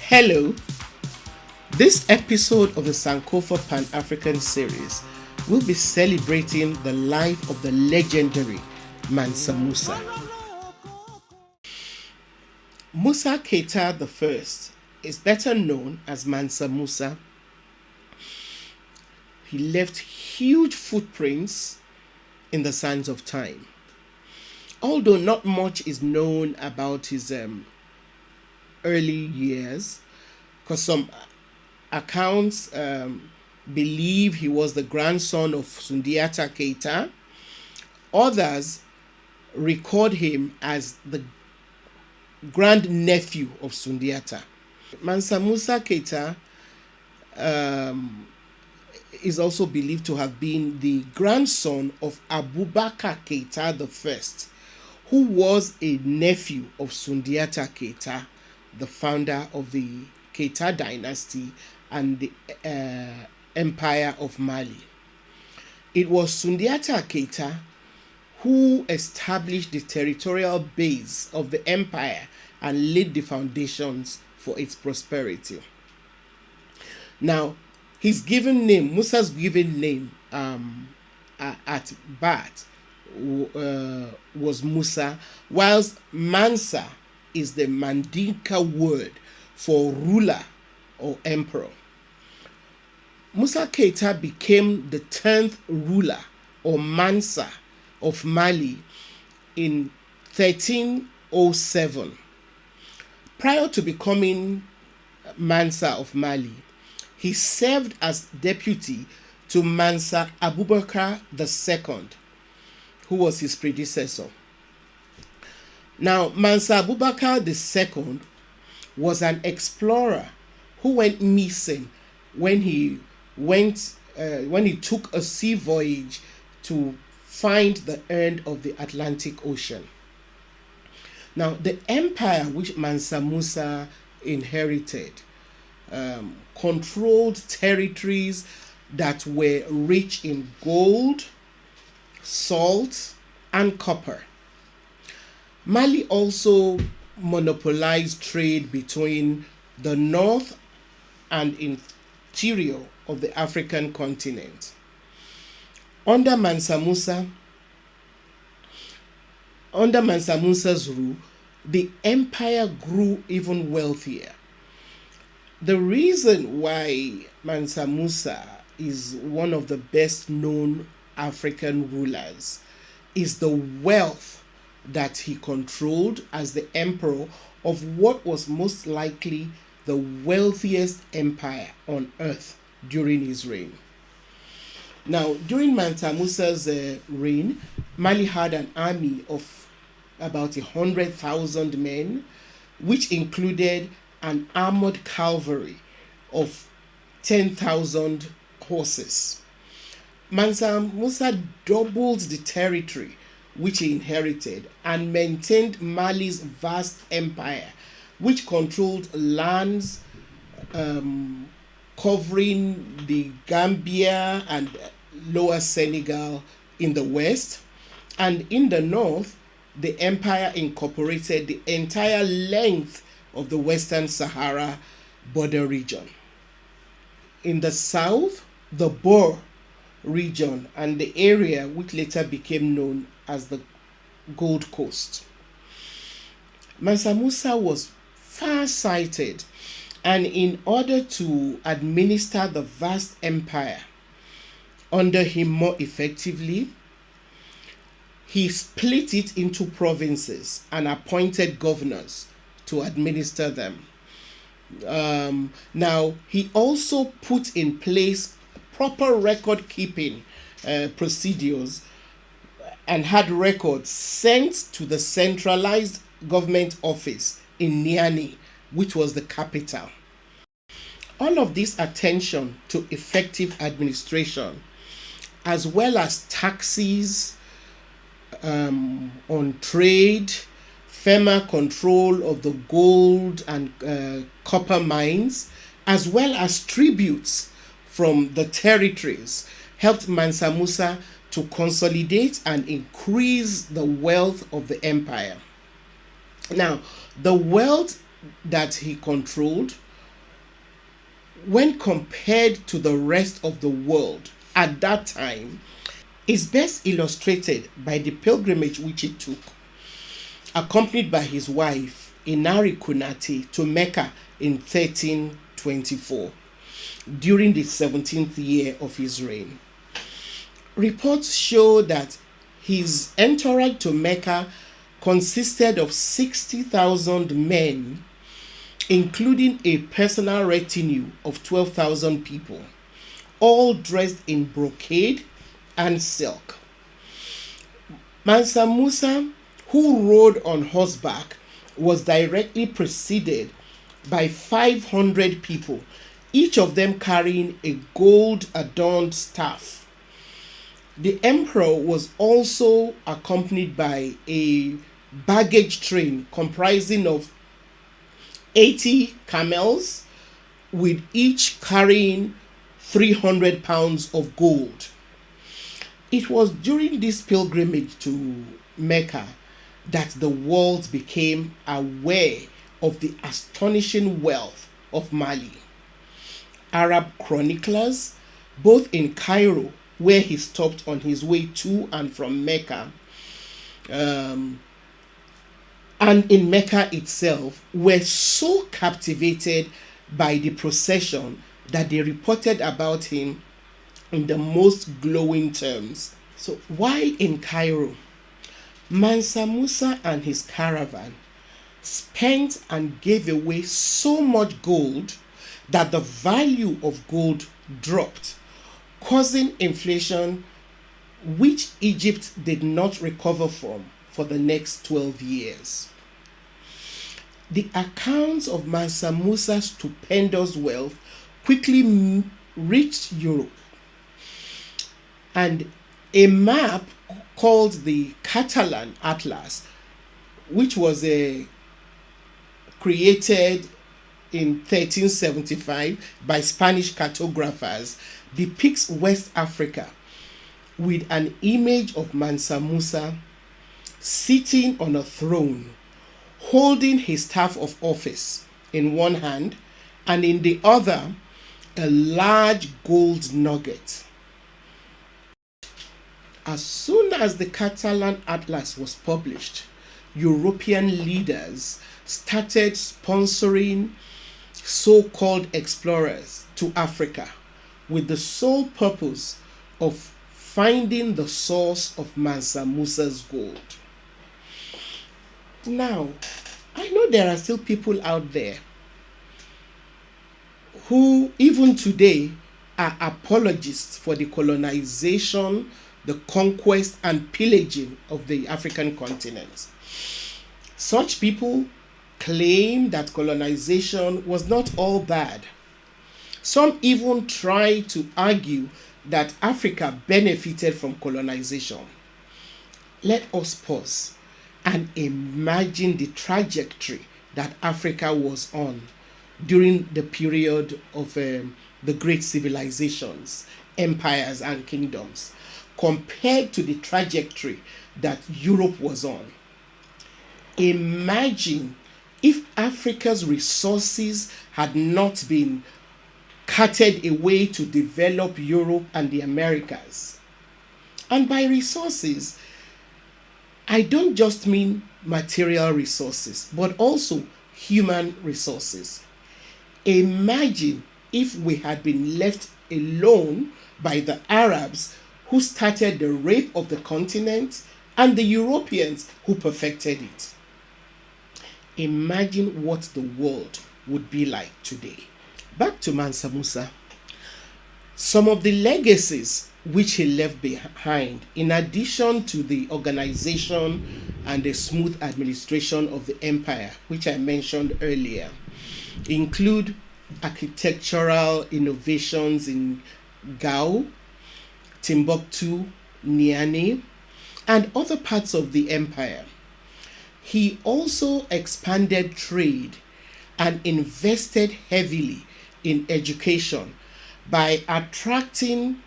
Hello, this episode of the Sankofa Pan African series will be celebrating the life of the legendary Mansa Musa. Musa Keita I is better known as Mansa Musa. He left huge footprints in the sands of time. Although not much is known about his early years, because some accounts believe he was the grandson of Sundiata Keita. Others record him as the grandnephew of Sundiata. Mansa Musa Keita is also believed to have been the grandson of Abubakar Keita I, who was a nephew of Sundiata Keita, the founder of the Keita dynasty and the Empire of Mali. It was Sundiata Keita who established the territorial base of the empire and laid the foundations for its prosperity. Now, his given name, Musa's given name at birth was Musa, whilst Mansa is the Mandinka word for ruler or emperor. Musa Keita became the 10th ruler or Mansa of Mali in 1307. Prior to becoming Mansa of Mali, he served as deputy to Mansa Abubakar II, who was his predecessor. Now, Mansa Abubakar II was an explorer who went missing when he took a sea voyage to find the end of the Atlantic Ocean. Now, the empire which Mansa Musa inherited controlled territories that were rich in gold, salt, and copper. Mali also monopolized trade between the north and interior of the African continent. Under Mansa Musa's rule, the empire grew even wealthier. The reason why Mansa Musa is one of the best known African rulers is the wealth that he controlled as the emperor of what was most likely the wealthiest empire on earth during his reign. Now, during Mansa Musa's reign, Mali had an army of about 100,000 men, which included an armored cavalry of 10,000 horses. Mansa Musa doubled the territory which he inherited and maintained Mali's vast empire, which controlled lands covering the Gambia and Lower Senegal in the west, and in the north, the empire incorporated the entire length of the Western Sahara border region. In the south, the Boer region and the area which later became known as the Gold Coast. Mansa Musa was far-sighted, and in order to administer the vast empire under him more effectively, he split it into provinces and appointed governors to administer them. Now, he also put in place proper record-keeping procedures and had records sent to the centralized government office in Niamey, which was the capital. All of this attention to effective administration, as well as taxes on trade, firmer control of the gold and copper mines, as well as tributes from the territories, helped Mansa Musa to consolidate and increase the wealth of the empire. Now, the wealth that he controlled when compared to the rest of the world at that time, is best illustrated by the pilgrimage which he took, accompanied by his wife Inari Kunati, to Mecca in 1324 during the 17th year of his reign. Reports show that his entourage to Mecca consisted of 60,000 men, including a personal retinue of 12,000 people, all dressed in brocade and silk. Mansa Musa, who rode on horseback, was directly preceded by 500 people, each of them carrying a gold-adorned staff. The emperor was also accompanied by a baggage train comprising of 80 camels, with each carrying 300 pounds of gold. It was during this pilgrimage to Mecca that the world became aware of the astonishing wealth of Mali. Arab chroniclers, both in Cairo, where he stopped on his way to and from Mecca, and in Mecca itself, were so captivated by the procession that they reported about him in the most glowing terms. So while in Cairo, Mansa Musa and his caravan spent and gave away so much gold that the value of gold dropped, causing inflation which Egypt did not recover from for the next 12 years. The accounts of Mansa Musa's stupendous wealth quickly reached Europe, and a map called the Catalan Atlas, which was created in 1375 by Spanish cartographers, depicts West Africa with an image of Mansa Musa sitting on a throne, holding his staff of office in one hand, and in the other, a large gold nugget. As soon as the Catalan Atlas was published, European leaders started sponsoring so-called explorers to Africa with the sole purpose of finding the source of Mansa Musa's gold. Now, I know there are still people out there who, even today, are apologists for the colonization, the conquest, and pillaging of the African continent. Such people claim that colonization was not all bad. Some even try to argue that Africa benefited from colonization. Let us pause and imagine the trajectory that Africa was on during the period of the great civilizations, empires, and kingdoms, compared to the trajectory that Europe was on. Imagine if Africa's resources had not been carted away to develop Europe and the Americas. And by resources, I don't just mean material resources, but also human resources. Imagine if we had been left alone by the Arabs who started the rape of the continent and the Europeans who perfected it. Imagine what the world would be like today. Back to Mansa Musa. Some of the legacies which he left behind, in addition to the organization and the smooth administration of the empire, which I mentioned earlier, include architectural innovations in Gao, Timbuktu, Niamey, and other parts of the empire. He also expanded trade and invested heavily in education by attracting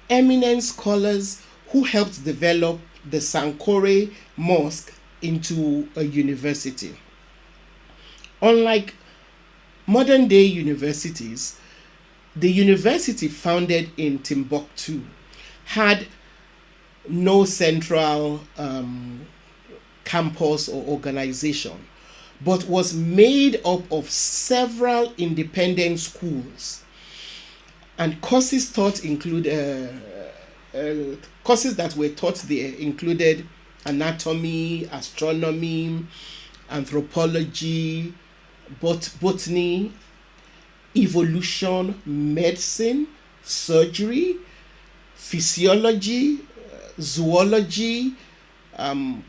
eminent scholars who helped develop the Sankore Mosque into a university. Unlike modern day universities, The university, founded in Timbuktu, had no central campus or organization, but was made up of several independent schools. And courses taught include courses that were taught there included anatomy, astronomy, anthropology, botany, evolution, medicine, surgery, physiology, zoology,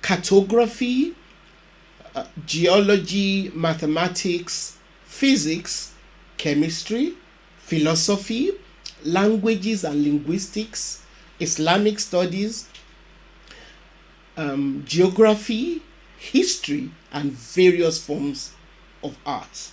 cartography, geology, mathematics, physics, chemistry, philosophy, languages and linguistics, Islamic studies, geography, history, and various forms of art.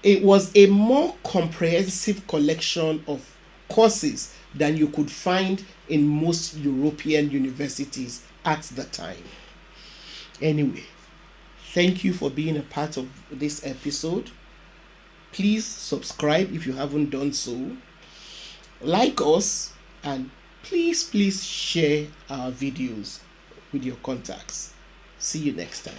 It was a more comprehensive collection of courses than you could find in most European universities at the time. Anyway, thank you for being a part of this episode. Please subscribe if you haven't done so. Like us, and please share our videos with your contacts. See you next time.